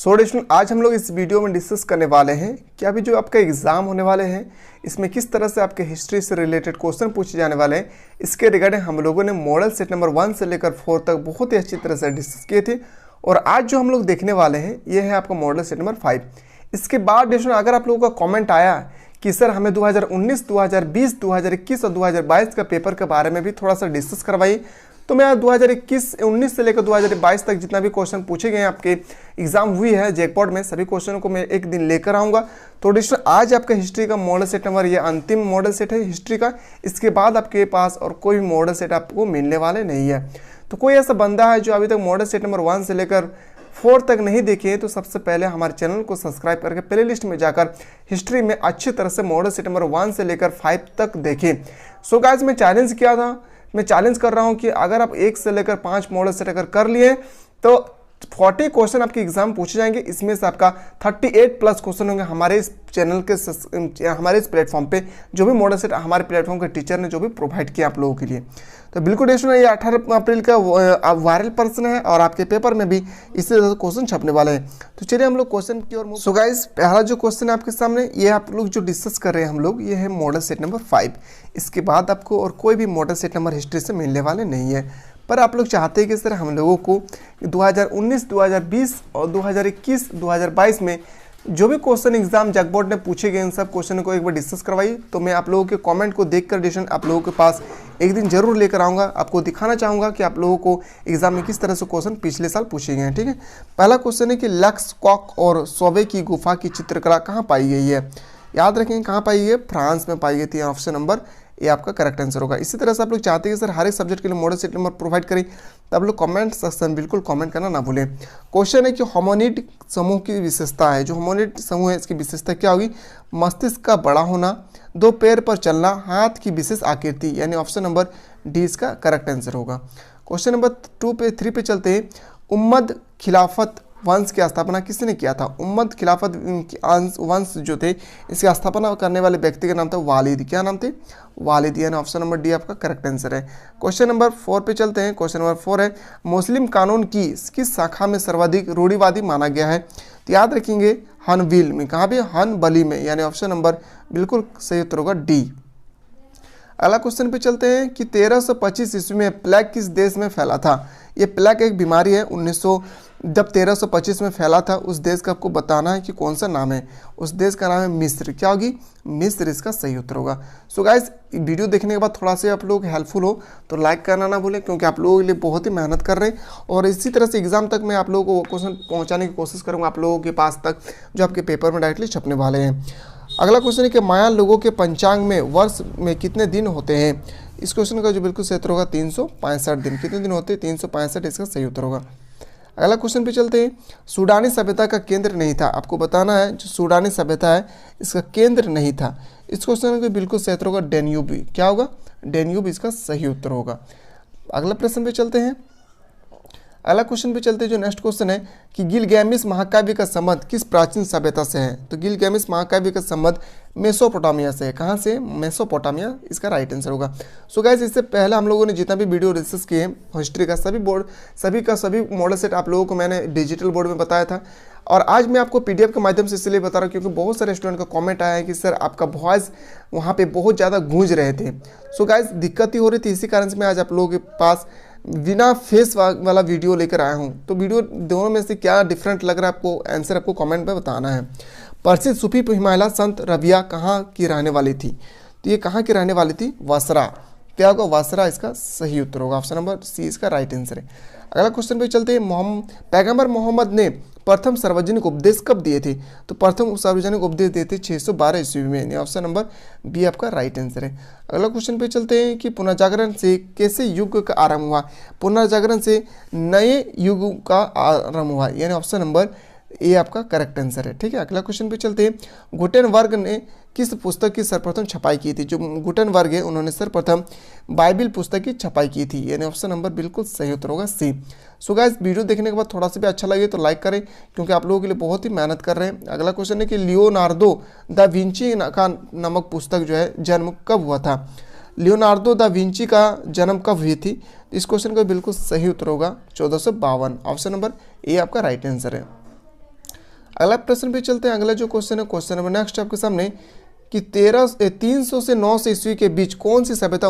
Student आज हम लोग इस वीडियो में डिस्कस करने वाले हैं कि अभी जो आपका एग्जाम होने वाले हैं इसमें किस तरह से आपके हिस्ट्री से रिलेटेड क्वेश्चन पूछे जाने वाले हैं। इसके रिगार्डिंग हम लोगों ने मॉडल सेट नंबर 1 से लेकर 4 तक बहुत ही अच्छी तरह से डिस्कस किए थे और आज जो हम लोग देखने वाले हैं ये है आपका मॉडल सेट नंबर 5। इसके बाद डिस्कशन अगर आप लोगों का कॉमेंट आया कि सर हमें 2019, 2020, 2021 और 2022 का पेपर के बारे में भी थोड़ा सा डिस्कस करवाइए, तो मैं 2021-19 से लेकर 2022 तक जितना भी क्वेश्चन पूछे गए हैं आपके एग्जाम हुई है जैकपॉट में, सभी क्वेश्चनों को मैं एक दिन लेकर आऊँगा। तो डिस्टर आज आपका हिस्ट्री का मॉडल सेट नंबर ये अंतिम मॉडल सेट है हिस्ट्री का। इसके बाद आपके पास और कोई भी मॉडल सेट आपको मिलने वाले नहीं है। तो कोई ऐसा बंदा है जो अभी तक मॉडल सेट नंबर 1 से लेकर 4 तक नहीं देखे हैं तो सबसे पहले हमारे चैनल को सब्सक्राइब करके प्ले लिस्ट में जाकर हिस्ट्री में अच्छी तरह से मॉडल सेट नंबर 1 से लेकर 5 तक देखें। सो गाइस मैं चैलेंज किया था, मैं चैलेंज कर रहा हूं कि अगर आप 1 से लेकर 5 मॉडल सेट अगर कर लिए तो 40 क्वेश्चन आपके एग्जाम पूछे जाएंगे। इसमें से आपका 38 प्लस क्वेश्चन होंगे हमारे इस चैनल के हमारे इस प्लेटफॉर्म पे जो भी मॉडल सेट हमारे प्लेटफॉर्म के टीचर ने जो भी प्रोवाइड किया आप लोगों के लिए। तो बिल्कुल डेशन ये 18 अप्रैल का वायरल पर्सन है और आपके पेपर में भी इसी तरह से क्वेश्चन छपने वाले हैं। तो चलिए हम लोग क्वेश्चन की ओर। सो गाइस पहला जो क्वेश्चन है आपके सामने ये आप लोग जो डिस्कस कर रहे हैं हम लोग ये है मॉडल सेट नंबर 5। इसके बाद आपको और कोई भी मॉडल सेट नंबर हिस्ट्री से मिलने वाले नहीं है, पर आप लोग चाहते हैं कि सर हम लोगों को 2019, 2020 और 2021, 2022 में जो भी क्वेश्चन एग्जाम जैकपॉट ने पूछे गए इन सब क्वेश्चन को एक बार डिस्कस करवाइए। तो मैं आप लोगों के कमेंट को देखकर डिस्कशन आप लोगों के पास एक दिन जरूर लेकर आऊँगा, आपको दिखाना चाहूँगा कि आप लोगों को एग्जाम में किस तरह से क्वेश्चन पिछले साल पूछे गए हैं। ठीक है, पहला क्वेश्चन है कि लक्स कॉक और सोवे की गुफा की चित्रकला कहाँ पाई गई है। याद रखेंगे कहाँ पाई गई है, फ्रांस में पाई गई थी। ऑप्शन नंबर ये आपका करेक्ट आंसर होगा। इसी तरह से आप लोग चाहते हैं कि सर हर एक सब्जेक्ट के लिए मॉडल सेट नंबर प्रोवाइड करें, तो आप लोग कमेंट सेक्शन बिल्कुल कमेंट करना ना भूलें। क्वेश्चन है कि होमोनिड समूह की विशेषता है, जो होमोनिड समूह है इसकी विशेषता क्या होगी। मस्तिष्क का बड़ा होना, 2 पैर पर चलना, हाथ की विशेष आकृति, यानी ऑप्शन नंबर डी इसका करेक्ट आंसर होगा। क्वेश्चन नंबर 3 पे चलते हैं। उम्मद खिलाफत वंश की स्थापना किसने किया था। उम्मद खिलाफत वंश जो थे इसकी स्थापना करने वाले व्यक्ति का नाम था वालिद। क्या नाम थे, वालिद, यानी ऑप्शन नंबर डी आपका करेक्ट आंसर है। क्वेश्चन नंबर 4 पे चलते हैं। क्वेश्चन नंबर 4 है मुस्लिम कानून की किस शाखा में सर्वाधिक रूढ़िवादी माना गया है। तो याद रखेंगे हनविल में, कहाँ पे, हनबली में, यानी ऑप्शन नंबर बिल्कुल सही उत्तर होगा डी। अगला क्वेश्चन पे चलते हैं कि 1325 ईस्वी में प्लेग किस देश में फैला था। ये प्लेग एक बीमारी है, 1325 में फैला था। उस देश का आपको बताना है कि कौन सा नाम है। उस देश का नाम है मिस्र। क्या होगी, मिस्र इसका सही उत्तर होगा। सो गाइस वीडियो देखने के बाद थोड़ा सा आप लोग हेल्पफुल हो तो लाइक करना ना भूलें, क्योंकि आप लोगों के लिए बहुत ही मेहनत कर रहे हैं और इसी तरह से एग्जाम तक मैं आप लोगों को क्वेश्चन पहुँचाने की कोशिश करूँगा आप लोगों के पास तक जो आपके पेपर में डायरेक्टली छपने वाले हैं। अगला क्वेश्चन है कि माया लोगों के पंचांग में वर्ष में कितने दिन होते हैं। इस क्वेश्चन का जो बिल्कुल सही उत्तर होगा 365 दिन। कितने दिन होते हैं, 365, इसका सही उत्तर होगा। अगला क्वेश्चन पे चलते हैं। सूडानी सभ्यता का केंद्र नहीं था, आपको बताना है जो सूडानी सभ्यता है इसका केंद्र नहीं था। इस क्वेश्चन का बिल्कुल सही उत्तर होगा डेन्यूब। क्या होगा, डेन्यूब इसका सही उत्तर होगा। अगला प्रश्न पे चलते हैं। अगला क्वेश्चन पे चलते हैं जो नेक्स्ट क्वेश्चन है कि गिलगैमिस महाकाव्य का संबंध किस प्राचीन सभ्यता से है। तो गिलगैमिस महाकाव्य का संबंध मेसोपोटामिया से है। कहाँ से, मेसोपोटामिया इसका राइट आंसर होगा। सो गाइस इससे पहले हम लोगों ने जितना भी वीडियो डिस्कस किए हैं हिस्ट्री का सभी मॉडल सेट आप लोगों को मैंने डिजिटल बोर्ड में बताया था और आज मैं आपको पीडीएफ के माध्यम से इसलिए बता रहा हूँ क्योंकि बहुत सारे स्टूडेंट का कमेंट आया है कि सर आपका वॉइस वहाँ पे बहुत ज़्यादा गूंज रहे थे। सो गाइस दिक्कत ही हो रही थी, इसी कारण से मैं आज आप लोगों के पास बिना फेस वाला वीडियो लेकर आया हूँ। तो वीडियो दोनों में से क्या डिफरेंट लग रहा है आपको, आंसर आपको कमेंट में बताना है। प्रसिद्ध सूफी महिला संत रबिया कहाँ की रहने वाली थी। तो ये कहाँ की रहने वाली थी, वासरा। क्या होगा, वासरा इसका सही उत्तर होगा। ऑप्शन नंबर सी इसका राइट आंसर है। अगला क्वेश्चन पे चलते हैं। पैगंबर मोहम्मद ने प्रथम सार्वजनिक उपदेश कब दिए थे। तो प्रथम सार्वजनिक उपदेश दिए थे 612 ईस्वी में। ऑप्शन नंबर बी आपका राइट आंसर है। अगला क्वेश्चन पे चलते हैं कि पुनर्जागरण से कैसे युग का आरंभ हुआ। पुनर्जागरण से नए युग का आरंभ हुआ, यानी ऑप्शन नंबर ए आपका करेक्ट आंसर है। ठीक है, अगला क्वेश्चन पे चलते हैं। गुटेनबर्ग ने किस पुस्तक की सर्वप्रथम छपाई की थी। जो गुटेनबर्ग है उन्होंने सर्वप्रथम बाइबिल पुस्तक की छपाई की थी, यानी ऑप्शन नंबर बिल्कुल सही उत्तर होगा सी। सो गाइस वीडियो देखने के बाद थोड़ा सा भी अच्छा लगे तो लाइक करें, क्योंकि आप लोगों के लिए बहुत ही मेहनत कर रहे हैं। अगला क्वेश्चन है कि लियोनार्दो दा विंची का नामक पुस्तक जो है जन्म कब हुआ था। लियोनार्दो दा विंची का जन्म कब हुई थी। इस क्वेश्चन का बिल्कुल सही उत्तर होगा 1452। ऑप्शन नंबर ए आपका राइट आंसर है। अगला प्रश्न पे चलते हैं। अगला जो क्वेश्चन है, क्वेश्चन नंबर नेक्स्ट आपके सामने कि 300 से 900 ईस्वी के बीच कौन सी सभ्यता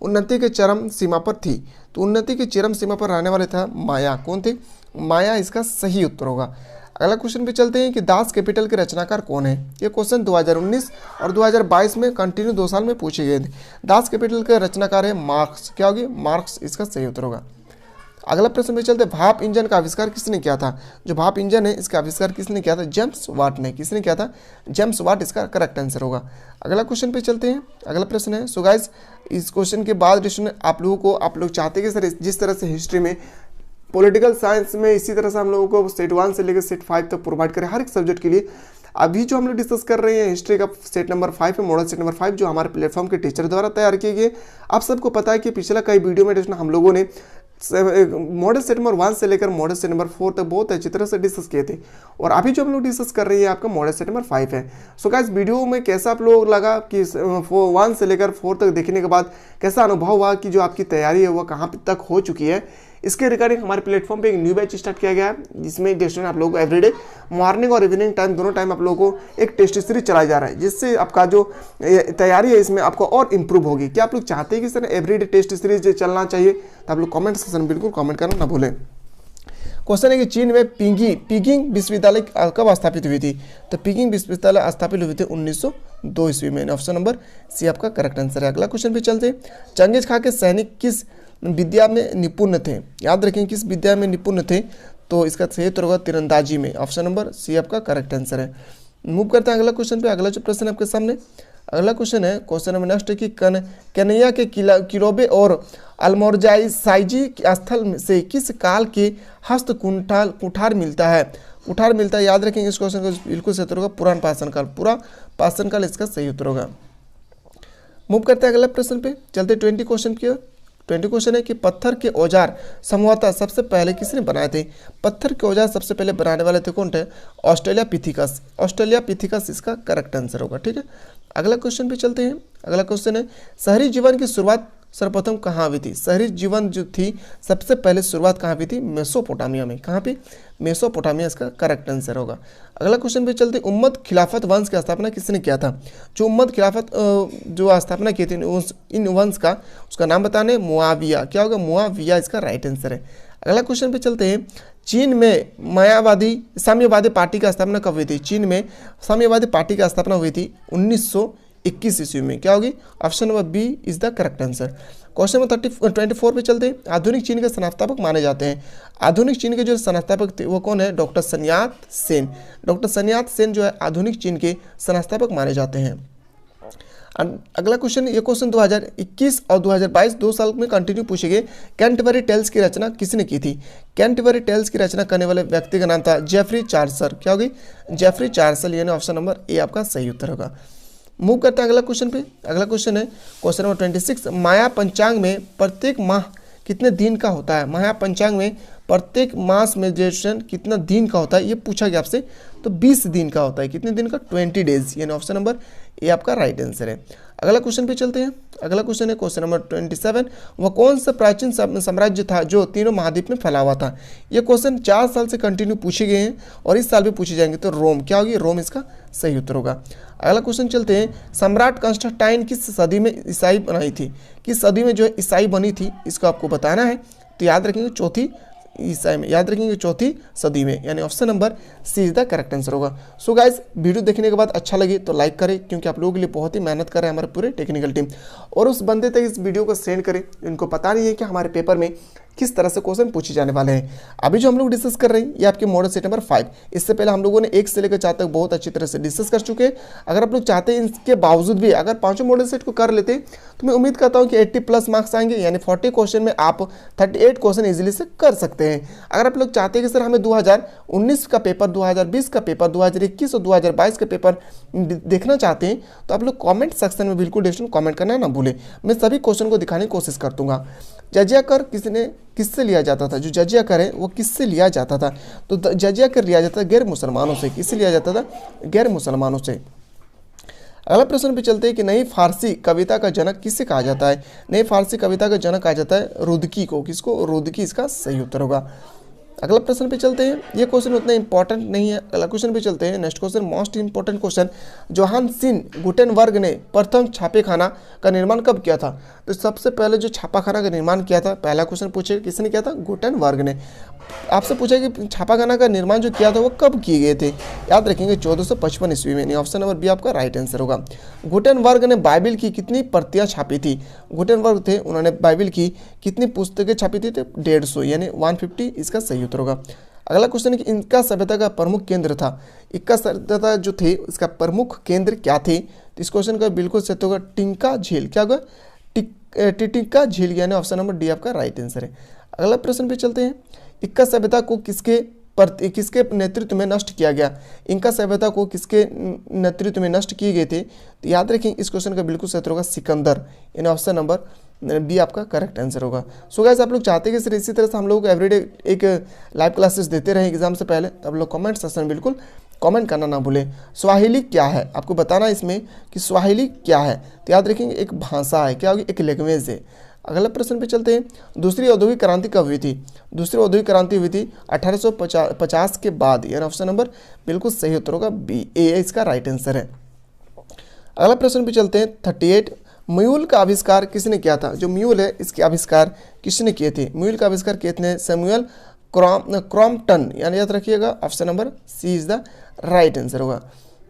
उन्नति के चरम सीमा पर थी। तो उन्नति की चरम सीमा पर रहने वाले था माया। कौन थे? माया इसका सही उत्तर होगा। अगला क्वेश्चन पे चलते हैं कि दास कैपिटल के रचनाकार कौन है। ये क्वेश्चन 2019 और 2022 में कंटिन्यू 2 साल में पूछे गए थे। दास कैपिटल के रचनाकार है मार्क्स। क्या होगी? मार्क्स इसका सही उत्तर होगा। अगला प्रश्न पे चलते हैं, भाप इंजन का आविष्कार किसने किया था। जो भाप इंजन है इसका आविष्कार किसने किया था? जेम्स वाट ने। किसने किया था? जेम्स वाट इसका करेक्ट आंसर होगा। अगला क्वेश्चन पे चलते हैं। अगला प्रश्न है, सो गाइस इस क्वेश्चन के बाद आप लोग चाहते हैं कि सर जिस तरह से हिस्ट्री में, पॉलिटिकल साइंस में इसी तरह से हम लोगों को सेट 1 से लेकर सेट 5 तक प्रोवाइड करें हर एक सब्जेक्ट के लिए। अभी जो हम लोग डिस्कस कर रहे हैं हिस्ट्री का सेट नंबर 5 है, मॉडल सेट नंबर 5, जो हमारे प्लेटफॉर्म के टीचर द्वारा तैयार किए गए। आप सबको पता है कि पिछला कई वीडियो में हम लोगों ने मॉडल सेट नंबर 1 से लेकर मॉडल सेट नंबर 4 तक बहुत अच्छी तरह से डिस्कस किए थे। और अभी जो हम लोग डिस्कस कर रहे हैं आपका मॉडल सेट नंबर 5 है। सो गाइस वीडियो में कैसा आप लोग लगा कि 1 से लेकर 4 तक देखने के बाद कैसा अनुभव हुआ कि जो आपकी तैयारी है वो कहाँ तक हो चुकी है। इसके रिगार्डिंग हमारे प्लेटफॉर्म पे एक न्यू बैच स्टार्ट किया गया है, जिसमें स्टूडेंट आप लोगों को एवरीडे मॉर्निंग और इवनिंग टाइम दोनों टाइम आप लोगों को एक टेस्ट सीरीज चलाया जा रहा है, जिससे आपका जो तैयारी है इसमें आपको और इंप्रूव होगी। क्या आप लोग चाहते हैं कि सर एवरीडे टेस्ट सीरीज चलना चाहिए? तो आप लोग कमेंट सेक्शन में बिल्कुल कमेंट करना ना भूलें। क्वेश्चन है कि चीन में पीकिंग विश्वविद्यालय कब स्थापित हुई थी। तो पीकिंग विश्वविद्यालय स्थापित हुई थी 1902 ईस्वी में। ऑप्शन नंबर सी आपका करेक्ट आंसर है। अगला क्वेश्चन पे चलते, चंगेज खां के सैनिक किस विद्या में निपुण थे। याद रखें किस विद्या में निपुण थे। तो इसका सही उत्तर होगा तीरंदाजी में। ऑप्शन नंबर सी आपका करेक्ट आंसर है। मूव करते हैं अगला क्वेश्चन पे। अगला जो प्रश्न है आपके सामने, अगला क्वेश्चन है, क्वेश्चन नंबर नेक्स्ट है कि कन्हैया के किलोबे और अल्मोरजाई साइजी स्थल से किस काल के हस्त कुठार मिलता है। कुठार मिलता है, याद रखेंगे इस क्वेश्चन को बिल्कुल सही उत्तर होगा पुराण पाषाण काल। पूरा पाषाण काल इसका सही उत्तर होगा। मूव करते हैं अगला प्रश्न पे चलते 20 क्वेश्चन की। 20 क्वेश्चन है कि पत्थर के औजार संभवतः सबसे पहले किसने बनाए थे। पत्थर के औजार सबसे पहले बनाने वाले थे कौन थे? ऑस्ट्रेलियापिथेकस। ऑस्ट्रेलियापिथेकस इसका करेक्ट आंसर होगा। ठीक है, अगला क्वेश्चन पे चलते हैं। अगला क्वेश्चन है, शहरी जीवन की शुरुआत सर्वप्रथम कहाँ हुई थी। शहरी जीवन जो थी सबसे पहले शुरुआत कहाँ हुई थी? मेसोपोटामिया में। कहाँ पे? मेसोपोटामिया इसका करेक्ट आंसर होगा। अगला क्वेश्चन पे चलते, उम्मद खिलाफत वंश की स्थापना किसने किया था। जो उम्मद खिलाफत जो स्थापना की थी इन वंश का, उसका नाम बताने, मुआविया। क्या होगा? मुआविया इसका राइट आंसर है। अगला क्वेश्चन पे चलते हैं, चीन में साम्यवादी पार्टी की स्थापना कब हुई थी। चीन में साम्यवादी पार्टी की स्थापना हुई थी 1921 ईस्वी में। क्या होगी? Option number B is the correct answer. Question number 24 पे चलते हैं, आधुनिक चीन के संस्थापक माने जाते हैं। आधुनिक चीन के जो संस्थापक थे वो कौन है? Doctor sun यat-sen। डॉक्टर sun यat-sen जो है आधुनिक चीन के संस्थापक माने जाते हैं। अगला क्वेश्चन, ये क्वेश्चन 2021 और 2022 2 साल में कंटिन्यू पूछे गए। कैंटरबरी टेल्स की रचना किसने की थी। कैंटरबरी टेल्स की रचना करने वाले व्यक्ति का नाम था जेफरी चार्सर। क्या होगी? जेफरी चार्सर, यानी ऑप्शन नंबर ए आपका सही उत्तर होगा। मूव करते हैं अगला क्वेश्चन पे। अगला क्वेश्चन है क्वेश्चन नंबर 26, माया पंचांग में प्रत्येक माह कितने दिन का होता है। माया पंचांग में प्रत्येक मास में ड्यूरेशन कितना दिन का होता है, ये पूछा गया आपसे। तो 20 दिन का होता है। कितने दिन का? 20 डेज, यानी ऑप्शन नंबर ए आपका राइट आंसर है। अगला क्वेश्चन पे चलते हैं। अगला क्वेश्चन है क्वेश्चन नंबर 27, वह कौन सा प्राचीन साम्राज्य था जो तीनों महाद्वीप में फैला हुआ था। ये क्वेश्चन 4 साल से कंटिन्यू पूछे गए हैं और इस साल भी पूछे जाएंगे। तो रोम। क्या होगी? रोम इसका सही उत्तर होगा। अगला क्वेश्चन चलते हैं, सम्राट कंस्टेंटाइन किस सदी में ईसाई बनाई थी। किस सदी में जो ईसाई बनी थी इसको आपको बताना है। तो याद रखेंगे चौथी ईसाई में, याद रखेंगे चौथी सदी में, यानी option number C is the correct answer होगा। सो गाइज वीडियो देखने के बाद अच्छा लगे तो लाइक करें, क्योंकि आप लोगों के लिए बहुत ही मेहनत कर रहे हैं हमारे पूरे टेक्निकल टीम। और उस बंदे तक इस वीडियो को सेंड करें इनको पता नहीं है कि हमारे पेपर में किस तरह से क्वेश्चन पूछे जाने वाले हैं। अभी जो हम लोग डिस्कस कर रहे हैं ये आपके मॉडल सेट नंबर 5। इससे पहले हम लोगों ने 1 से लेकर 4 तक बहुत अच्छी तरह से डिस्कस कर चुके हैं। अगर आप लोग चाहते हैं इसके बावजूद भी अगर 5 मॉडल सेट को कर लेते तो मैं उम्मीद करता हूं कि 80+ मार्क्स आएंगे, यानी 40 क्वेश्चन में आप 38 क्वेश्चन इजीली से कर सकते हैं। अगर आप लोग चाहते हैं कि सर हमें 2019 का पेपर, 2020 का पेपर, 2021 और 2022 का पेपर देखना चाहते हैं तो आप लोग कॉमेंट सेक्शन में बिल्कुल कॉमेंट करना ना भूलें। मैं सभी क्वेश्चन को दिखाने की कोशिश कर दूंगा। जजिया कर किससे लिया जाता था। जो जजिया कर है वो किससे लिया जाता था। तो जजिया कर लिया जाता था गैर मुसलमानों से। किससे लिया जाता था? गैर मुसलमानों से। अगला प्रश्न पे चलते हैं कि नई फारसी कविता का जनक किससे कहा जाता है। नई फारसी कविता का जनक कहा जाता है रुदकी को। किसको? रुदकी इसका सही उत्तर होगा। अगला प्रश्न पे चलते हैं। ये क्वेश्चन उतना इंपॉर्टेंट नहीं है, अगला क्वेश्चन पे चलते हैं। Next question most important question, Johansson Gutenberg ने प्रथम छापेखाना का निर्माण कब किया था? तो सबसे पहले जो छापाखाना का निर्माण किया था, पहला क्वेश्चन पूछे किसने किया था? गुटेनबर्ग ने। आपसे पूछा कि छापाखाना का निर्माण जो किया था वो कब किए गए थे? याद रखेंगे 1455 ईस्वी में। ऑप्शन नंबर बी आपका राइट आंसर होगा। गुटेनबर्ग ने बाइबिल की कितनी प्रतियां छापी थी? गुटेनबर्ग थे, उन्होंने बाइबिल की कितनी पुस्तकें छापी थी? तो 150 यानी 150 इसका सही उत्तर होगा। अगला क्वेश्चन है कि इनका सभ्यता का प्रमुख केंद्र था। इनका सभ्यता जो थे इसका प्रमुख केंद्र क्या थे? तो इस क्वेश्चन का बिल्कुल सत्य होगा टिंका झील। क्या होगा? टिटिका झील, यानी ऑप्शन नंबर डी आपका राइट आंसर है। अगला प्रश्न पे चलते हैं। इक्का सभ्यता को किसके नेतृत्व में नष्ट किया गया? इनका सभ्यता को किसके नेतृत्व में नष्ट किए गए थे? तो याद रखें इस क्वेश्चन का बिल्कुल सही होगा सिकंदर, यानी ऑप्शन नंबर बी आपका करेक्ट आंसर होगा। सो गाइस, आप लोग चाहते हैं कि इसी तरह से हम लोग एवरीडे एक लाइव क्लासेस देते रहें एग्जाम से पहले, तो आप लोग कमेंट सेक्शन में बिल्कुल कमेंट करना ना भूलें। स्वाहिली क्या है? आपको बताना इसमें कि स्वाहिली क्या है। तो याद रखेंगे एक भाषा है। क्या होगी? एक लैंग्वेज है। अगला प्रश्न पे चलते हैं। दूसरी औद्योगिक क्रांति कब हुई थी? दूसरी औद्योगिक क्रांति हुई थी 1850 के बाद, यानी ऑप्शन नंबर बिल्कुल सही उत्तर होगा बी, ए इसका राइट आंसर है। अगला प्रश्न पे चलते हैं 38। म्यूल का आविष्कार किसने किया था? जो म्यूल है इसके आविष्कार किसने किए थे? म्यूल का आविष्कार किए थे सैमुअल क्रॉम्पटन, यानी याद रखिएगा option number C is the right answer होगा।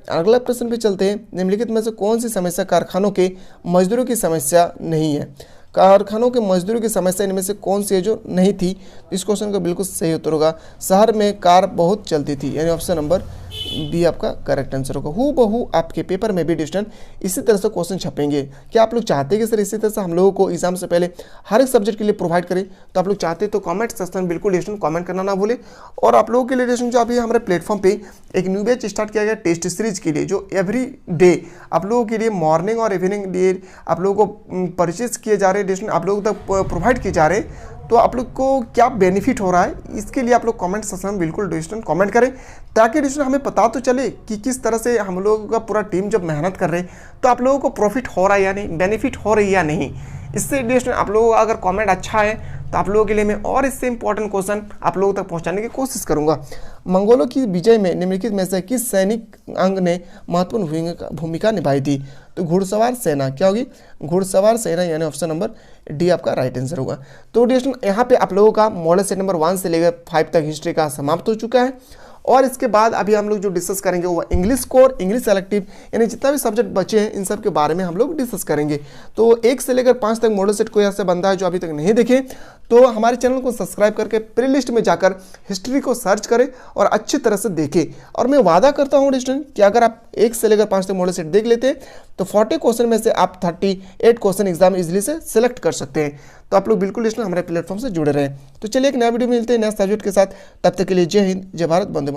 अगला प्रश्न पे चलते हैं। निम्नलिखित में से कौन सी समस्या कारखानों के मजदूरों की समस्या नहीं है? कारखानों के मजदूरों की समस्या इनमें से कौन सी है जो नहीं थी? इस क्वेश्चन का बिल्कुल सही उत्तर होगा शहर में कार बहुत चलती थी, यानी ऑप्शन नंबर बी आपका करेक्ट आंसर होगा। हूबहू आपके पेपर में भी डिस्टेंट इसी तरह से क्वेश्चन छपेंगे। क्या आप लोग चाहते हैं कि सर इसी तरह से हम लोगों को एग्जाम से पहले हर एक सब्जेक्ट के लिए प्रोवाइड करें? तो आप लोग चाहते हैं तो कमेंट सेक्शन में बिल्कुल डिस्टेंट कमेंट करना ना भूलें। और आप लोगों के लिए डिस्टेंट जो अभी हमारे प्लेटफॉर्म पे एक न्यू बैच स्टार्ट किया गया टेस्ट सीरीज के लिए, जो एवरी डे आप लोगों के लिए मॉर्निंग और इवनिंग डे आप लोगों को परचेज किए जा रहे हैं, डिस्टेंट आप लोगों तक प्रोवाइड किए जा रहे हैं। तो आप लोग को क्या बेनिफिट हो रहा है, इसके लिए आप लोग कमेंट सेक्शन में बिल्कुल डिस्टेंट कमेंट करें, ताकि डिस्टेंट हमें पता तो चले कि किस तरह से हम लोगों का पूरा टीम जब मेहनत कर रहे हैं तो आप लोगों को प्रॉफिट हो रहा है या नहीं, बेनिफिट हो रही है या नहीं। इससे डिस्टेंट आप लोगों का अगर कमेंट अच्छा है तो आप लोगों के लिए मैं और इससे इंपॉर्टेंट क्वेश्चन आप लोगों तक पहुंचाने की कोशिश करूंगा। मंगोलों की विजय में निम्नलिखित में से किस सैनिक अंग ने महत्वपूर्ण भूमिका निभाई थी? तो घुड़सवार सेना। क्या होगी? घुड़सवार सेना, यानी ऑप्शन नंबर डी आपका राइट आंसर होगा। तो डिस्टेंट यहाँ पे आप लोगों का मॉडल सेट नंबर 1 से लेकर 5 तक हिस्ट्री का समाप्त हो चुका है। और इसके बाद अभी हम लोग जो डिस्कस करेंगे वो इंग्लिश कोर, इंग्लिश सेलेक्टिव, यानी जितना भी सब्जेक्ट बचे हैं इन सब के बारे में हम लोग डिस्कस करेंगे। तो 1 से लेकर 5 तक मॉडल सेट कोई ऐसा बंदा है जो अभी तक नहीं देखे तो हमारे चैनल को सब्सक्राइब करके प्ले लिस्ट में जाकर हिस्ट्री को सर्च करें और अच्छी तरह से देखें। और मैं वादा करता हूँ स्टूडेंट कि अगर आप 1 से लेकर 5 तक मॉडल सेट देख लेते हैं तो 40 क्वेश्चन में से आप 38 क्वेश्चन एग्जाम इजिली से सिलेक्ट कर सकते हैं। तो आप लोग बिल्कुल हमारे प्लेटफॉर्म से जुड़े रहें। तो चलिए एक नया वीडियो में मिलते हैं नया सब्जेक्ट के साथ। तब तक के लिए जय हिंद, जय भारत, वंदे मातरम।